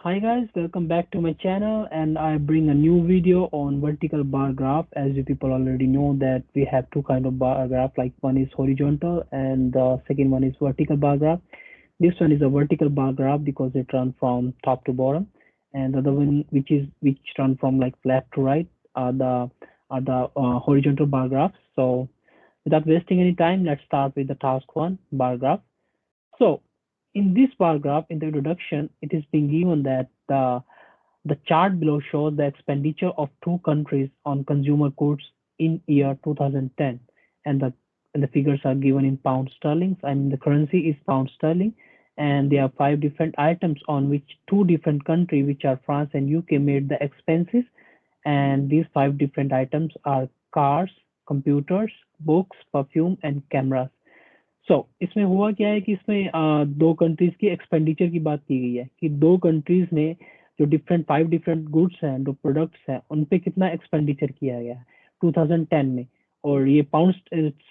Hi guys, welcome back to my channel and I bring a new video on vertical bar graph. As you people already know that we have two kind of bar graph, like one is horizontal and the second one is vertical bar graph. This one is a vertical bar graph because it run from top to bottom, and the other one which run from like left to right are the horizontal bar graphs. So without wasting any time, let's start with the task one bar graph. So in this paragraph, in the introduction, it is being given that the chart below shows the expenditure of two countries on consumer goods in year 2010, and the figures are given in pound sterling, and the currency is pound sterling, and there are five different items on which two different countries, which are France and UK, made the expenses, and these five different items are cars, computers, books, perfume, and cameras. इसमें हुआ क्या है कि इसमें दो countries की expenditure की बात की गई है कि दो कंट्रीज ने जो डिफरेंट फाइव डिफरेंट गुड्स हैं, जो प्रोडक्ट्स हैं, उन पे कितना एक्सपेंडिचर किया गया है 2010 में, और ये पाउंड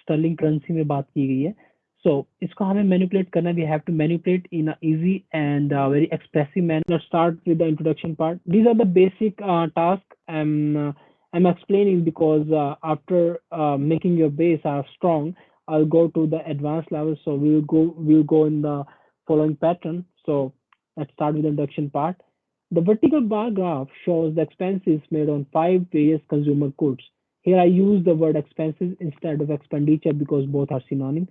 स्टर्लिंग करेंसी में बात की गई है. इसको हमें मैनिपुलेट करना, we have to manipulate in a easy and very expressive manner. Let's start with the introduction part. These are the basic task I'm explaining because after making your base strong, I'll go to the advanced level. So we'll go in the following pattern. So let's start with the introduction part. The vertical bar graph shows the expenses made on five various consumer goods. Here I use the word expenses instead of expenditure because both are synonym.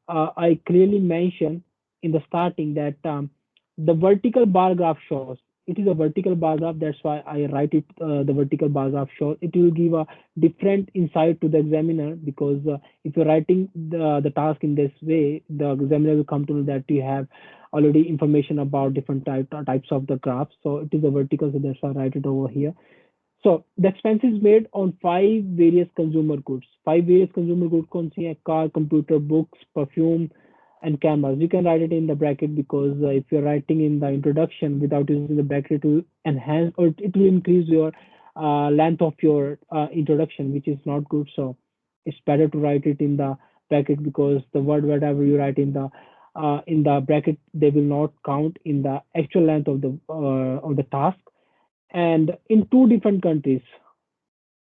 I clearly mention in the starting that the vertical bar graph shows it is a vertical bar graph. That's why I write it. The vertical bar graph shows it will give a different insight to the examiner, because if you're writing the task in this way, the examiner will come to know that you have already information about different types of the graphs. So it is a vertical, so that's why I write it over here. So the expenses made on five various consumer goods. Five various consumer goods कौन सी हैं? Car, computer, books, perfume, and cameras. You can write it in the bracket because if you're writing in the introduction without using the bracket, it will enhance or it will increase your length of your introduction, which is not good. So it's better to write it in the bracket, because the word whatever you write in the bracket, they will not count in the actual length of the task. And in two different countries,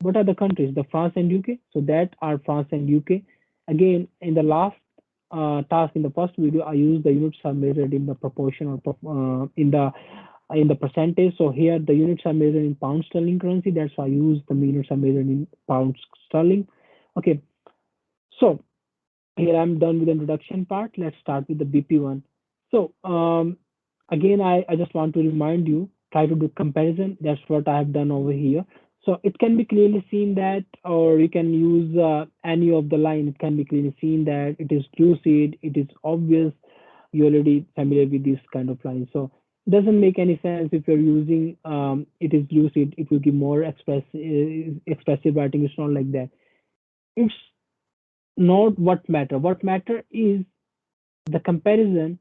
what are the countries? The France and UK. So that are France and UK. Again, in the last task in the first video, I used the units are measured in the proportion or in the percentage. So here the units are measured in pound sterling currency. That's why I use the units are measured in pounds sterling. Okay. So here I'm done with the introduction part. Let's start with the BP one. So again, I just want to remind you, try to do comparison. That's what I have done over here. So it can be clearly seen that, or you can use any of the line. It can be clearly seen that it is lucid, it is obvious. You're already familiar with this kind of line. So it doesn't make any sense if you're using it is lucid, it will give more expressive writing. It's not like that. It's not what matter. What matter is the comparison,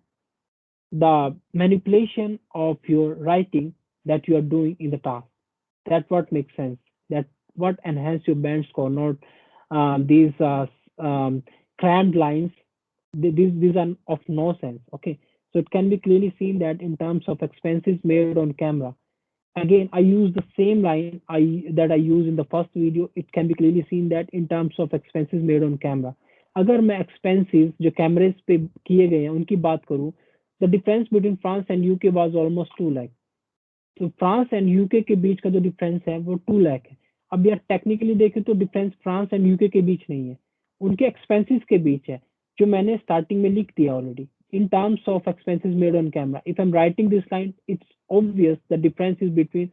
the manipulation of your writing that you are doing in the task. That's what makes sense. That what enhance your band score, not these crammed lines. These are of no sense. Okay, so it can be clearly seen that in terms of expenses made on camera. Again, I use the same line that I used in the first video. It can be clearly seen that in terms of expenses made on camera. अगर मैं expenses जो कैमरेज पे किए गए हैं उनकी बात करूं, the difference between France and UK was almost 2 lakh. तो फ्रांस एंड यूके के बीच का जो डिफरेंस है वो 2 लाख है. अब यार टेक्निकली देखें तो डिफरेंस फ्रांस एंड यूके के बीच नहीं है, उनके एक्सपेंसेस के बीच है, जो मैंने स्टार्टिंग में लिख दिया already. In terms of expenses made on camera, if I'm writing this line, it's obvious the difference is between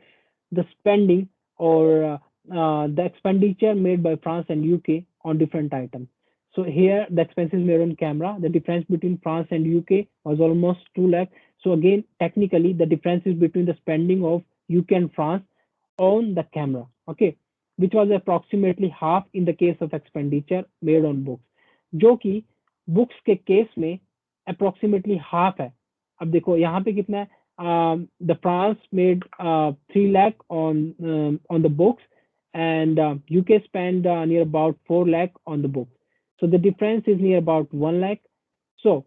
the spending or the expenditure made by France and UK on different items. So here the expenses made on camera, the difference between France and UK was almost 2 lakh. So again, technically the difference is between the spending of UK and France on the camera, okay, which was approximately half in the case of expenditure made on books, जो कि books के case में approximately half है. अब देखो यहाँ पे कितना है, the France made 3 lakh on the books, and UK spent near about 4 lakh on the books. So the difference is near about 1 lakh. So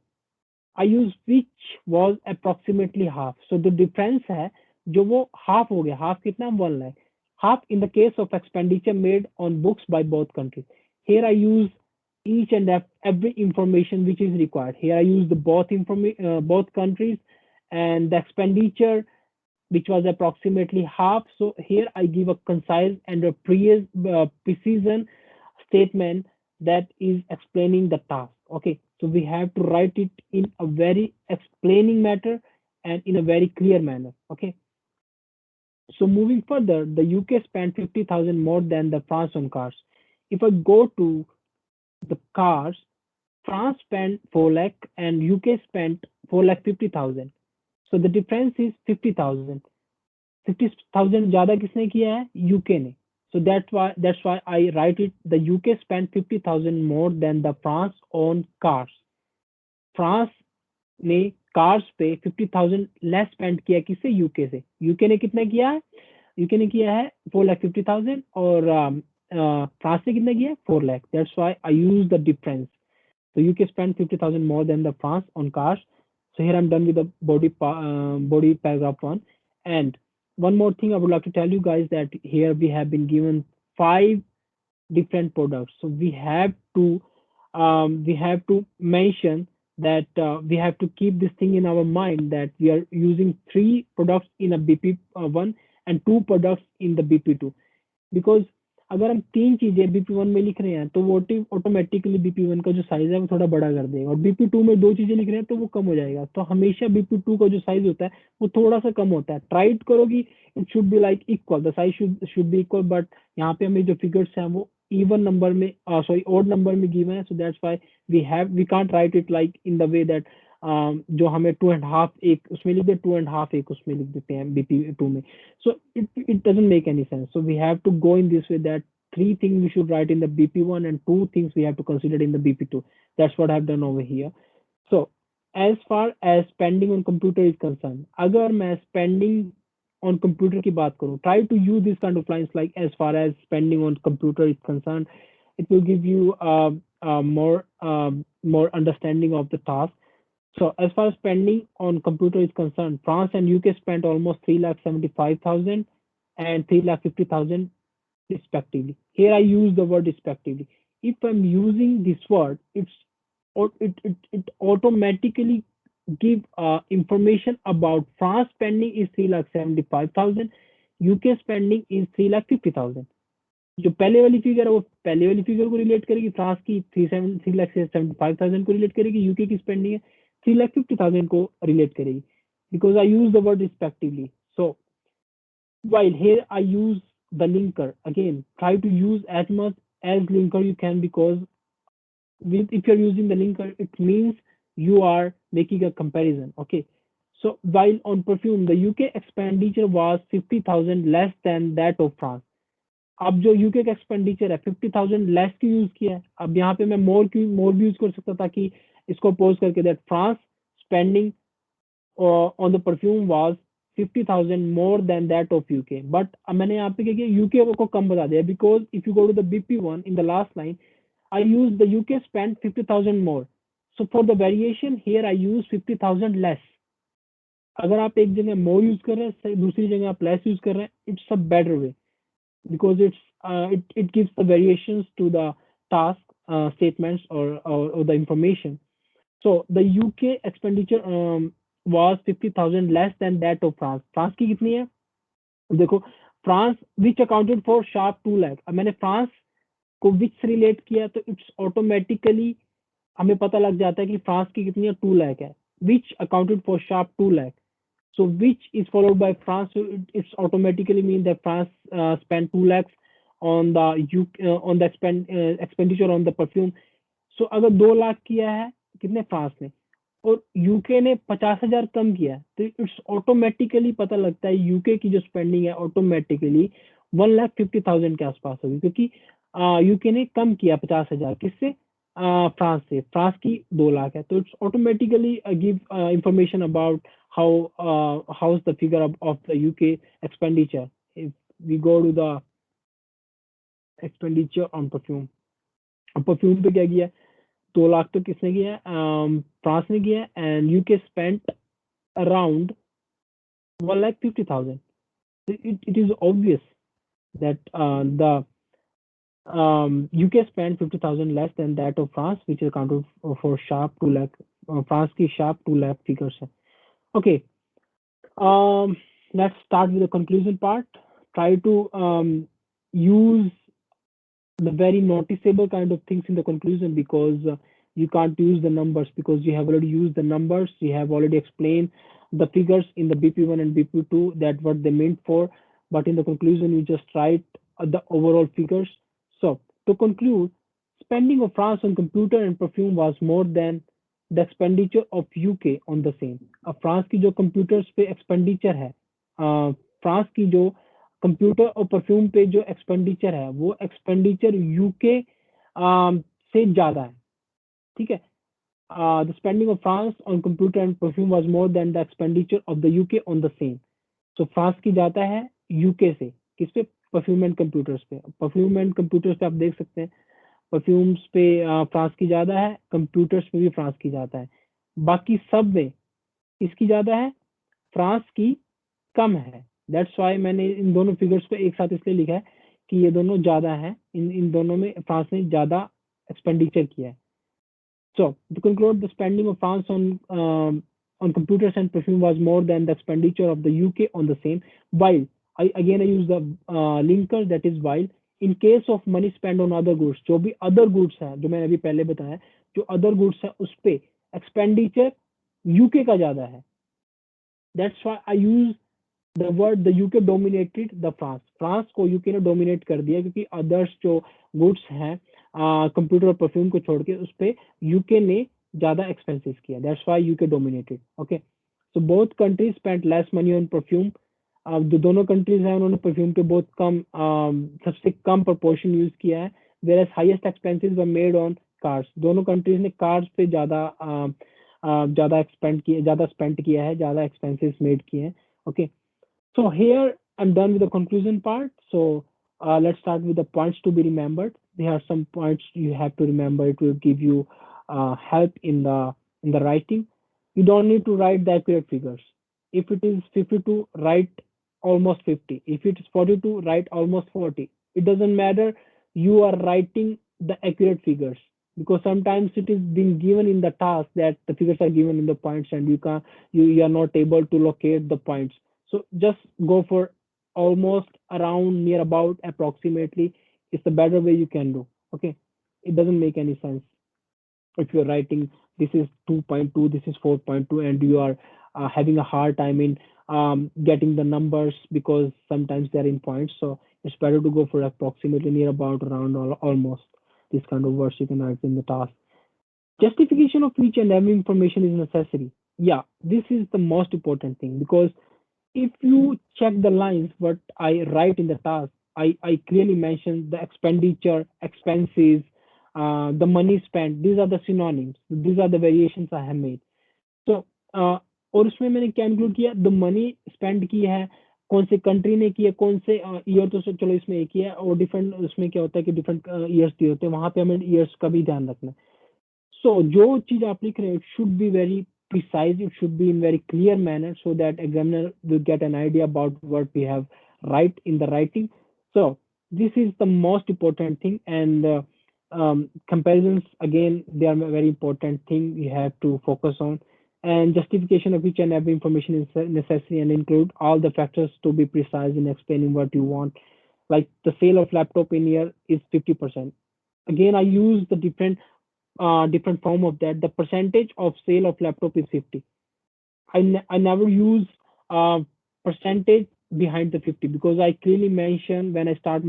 I use which was approximately half, so the difference है जो वो half हो गया, half कितना, 1 lakh, half in the case of expenditure made on books by both countries. Here I use each and every information which is required. Here I use the both countries and the expenditure which was approximately half. So here I give a concise and a precision statement that is explaining the task. Okay, so we have to write it in a very explaining matter and in a very clear manner. Okay, so moving further, the UK spent 50,000 more than the France on cars. If I go to the cars, France spent 4 lakh and UK spent 4 lakh 50,000. So the difference is 50,000. 50,000 ज़्यादा किसने किया है? UK ने. So that's why I write it. The UK spent 50,000 more than the France on cars. France ने cars पे 50,000 less spend किया, किससे? UK से. यूके ने कितना किया है? यूके ने किया है 4,50,000 और फ्रांस ने कितना किया है? 4 lakh. That's why I use the difference. So UK spent 50,000 more than the France on cars. So here I'm done with the body paragraph one. And one more thing I would like to tell you guys that here we have been given 5 different products. So we have to mention that we have to keep this thing in our mind that we are using 3 products in a BP1 and 2 products in the BP2. Because अगर हम 3 चीजें BP1 में लिख रहे हैं तो वो automatically BP1 का जो साइज है वो थोड़ा बड़ा कर देगा, और BP2 में 2 चीजें लिख रहे हैं तो वो कम हो जाएगा. तो हमेशा BP2 का जो साइज होता है वो थोड़ा सा कम होता है. ट्राई इट करोगी, it should be like equal, the size should be equal. But यहाँ पे हमें जो फिगर्स हैं वो इवन नंबर में, सॉरी ऑड नंबर में गिवन है. So that's why we can't write it like in the way that जो हमें 2.5 एक उसमें लिख दे, 2.5 एक उसमें लिख देते हैं BP2 में. So it doesn't make any sense. So we have to go in this way that 3 things we should write in the BP1 and 2 things we have to consider in the BP2. That's what I've done over here. So as far as spending on computer is concerned, अगर मैं spending on computer की बात करूँ, try to use this kind of lines like as far as spending on computer is concerned. It will give you more understanding of the task. So as far as spending on computer is concerned, France and UK spent almost 3,75,000 and 3,50,000 respectively. Here I use the word respectively. If I'm using this word, it automatically give information about France spending is 3,75,000, UK spending is 3,50,000. जो पहले वाली figure है वो पहले वाली figure को relate करेगी, France की 3,75,000 को रिलेट करेगी, यूके की स्पेंडिंग है 3,50,000 को रिलेट करेगी, because I use the word respectively. So while here I use the linker, again try to use as much as linker you can, because if you're using the linker it means you are making a comparison. Okay, so while on perfume the UK expenditure was 50,000 less than that of France. अब जो UK का expenditure है 50,000 less की use किया है. अब यहाँ पे मैं मोर भी यूज कर सकता था कि इसको पोज करके that France spending on the perfume was 50,000 more than that of UK. But अब मैंने यहाँ पे क्या किया, यूके को कम बता दिया, because if you go to the BP1 in the last line I use the UK spend 50,000 more. So for the variation here I use 50,000 less. अगर आप एक जगह मोर यूज कर रहे हैं, दूसरी जगह आप लेस यूज कर रहे हैं, it's a better way because it gives the variations to the task statements or the information. So the UK expenditure was 50,000 less than that of France. France की कितनी है देखो, France which accounted for sharp 2 lakh. अब मैंने France को which से relate किया तो इट्स ऑटोमेटिकली हमें पता लग जाता है कि फ्रांस की कितनी है, 2 लाख है, which accounted for sharp 2 lakh. So which is followed by France. So it's automatically mean that France spent 2 lakhs on the on the expenditure on the perfume. So अगर 2 लाख किया है कितने फ्रांस ने और यूके ने 50,000 कम किया, तो इट्स ऑटोमेटिकली पता लगता है यूके की जो स्पेंडिंग है ऑटोमेटिकली 1,50,000 के आसपास होगी, क्योंकि यूके ने कम किया 50,000 किससे, फ्रांस से. फ्रांस की 2 लाख है, तो it's automatically give information about how's the figure of the UK expenditure. If we go to the expenditure on perfume, perfume पे क्या किया, 2 लाख तो किसने किया है? फ्रांस ने किया है, and UK spent around 1,50,000. It is obvious that the UK spent 50,000 less than that of France, which is accounted for sharp 2 lakh. France की sharp 2 lakh figures है. Okay, um, let's start with the conclusion part. Try to use the very noticeable kind of things in the conclusion, because you can't use the numbers because you have already used the numbers. You have already explained the figures in the BP1 and BP2 that what they meant for, but in the conclusion you just write the overall figures. So to conclude, spending of France on computer and perfume was more than the expenditure of UK on the same. अब France की जो computers पे expenditure है, France की जो computer और perfume पे जो एक्सपेंडिचर है वो एक्सपेंडिचर यूके से ज्यादा है, ठीक है. The spending of France on computer and perfume was more than the expenditure of the UK on the same. तो फ्रांस की जाता है यूके से किस पे? परफ्यूम एंड कंप्यूटर्स पे. परफ्यूम एंड कंप्यूटर्स पे आप देख सकते हैं, परफ्यूम्स पे फ्रांस की ज्यादा है, कंप्यूटर्स पे भी फ्रांस की ज्यादा है. बाकी सब में इसकी ज्यादा है, फ्रांस की कम है. दैट्स वाई मैंने इन दोनों फिगर्स को एक साथ इसलिए लिखा है कि ये दोनों ज्यादा है, इन दोनों में फ्रांस ने ज्यादा एक्सपेंडिचर किया है. So to conclude, the spending of France on computers and perfume was more than the expenditure of the UK on the same. While I use the linker, that is while in case of money spent on other goods, जो भी other goods है जो मैंने अभी पहले बताया, जो other goods है उस पे expenditure UK का ज्यादा है. That's why I use the word the UK dominated the France. France को यूके ने डोमिनेट कर दिया क्योंकि अदर्स जो गुड्स हैं कंप्यूटर और परफ्यूम को छोड़ के उस पे यूके ने ज्यादा एक्सपेंसेस किया. That's why UK dominated. Okay, so both countries spent less money on perfume. जो दोनों कंट्रीज हैं उन्होंने परफ्यूम पे बहुत कम सबसे कम प्रोपोर्शन यूज किया है. Whereas highest expenses were made on cars. दोनों कंट्रीज ने कार्स पे ज्यादा एक्सपेंड किया, ज्यादा स्पेंड किया है, ज्यादा एक्सपेंसेस मेड किए हैं. Okay, so here I'm done with the conclusion part. So let's start with the points to be remembered. There are some points you have to remember. It will give you help in the writing. You don't need to write the accurate figures. If it is 52, write almost 50. If it is 42, write almost 40. It doesn't matter. You are writing the accurate figures, because sometimes it is being given in the task that the figures are given in the points and you are not able to locate the points. So just go for almost, around, near about, approximately. It's the better way you can do. Okay, it doesn't make any sense if you're writing this is 2.2, this is 4.2, and you are having a hard time in getting the numbers because sometimes they're in points. So it's better to go for approximately, near about, around, or almost. This kind of words you can write in the task. Justification of each and every information is necessary. Yeah, this is the most important thing, because if you check the lines what I write in the task, I clearly mention the expenditure, expenses, the money spent. These are the synonyms. These are the variations I have made. So और उसमें मैंने क्या include किया? The money spend की है, कौन से country ने किया, कौन से ईयर, तो चलो इसमें एक ही है, और डिफरेंट उसमें क्या होता है कि डिफरेंट ईयर्स दिए होते हैं, वहां पे हमें ईयर्स का भी ध्यान रखना है. So जो चीज आप लिख रहे हैं, it should be very precise, it should be in very clear manner, so that examiner will get an idea about what we have write in the writing. So this is the most important thing, and comparisons, again, they are a very important thing you have to focus on. And justification of each and every information is necessary and include all the factors to be precise in explaining what you want. Like the sale of laptop in year is 50%. Again, I use the different form of that. The percentage of sale of laptop is 50. I never use percentage behind the 50, because I clearly mention when I started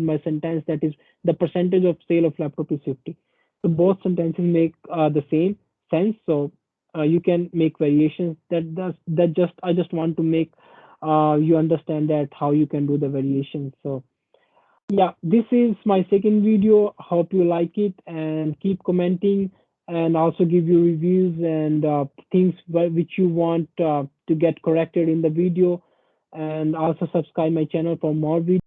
my sentence, that is the percentage of sale of laptop is 50. So both sentences make the same sense. So you can make variations. That just I just want to make you understand that how you can do the variations. So yeah, this is my second video. Hope you like it, and keep commenting, and also give you reviews and things which you want to get corrected in the video, and also subscribe my channel for more videos.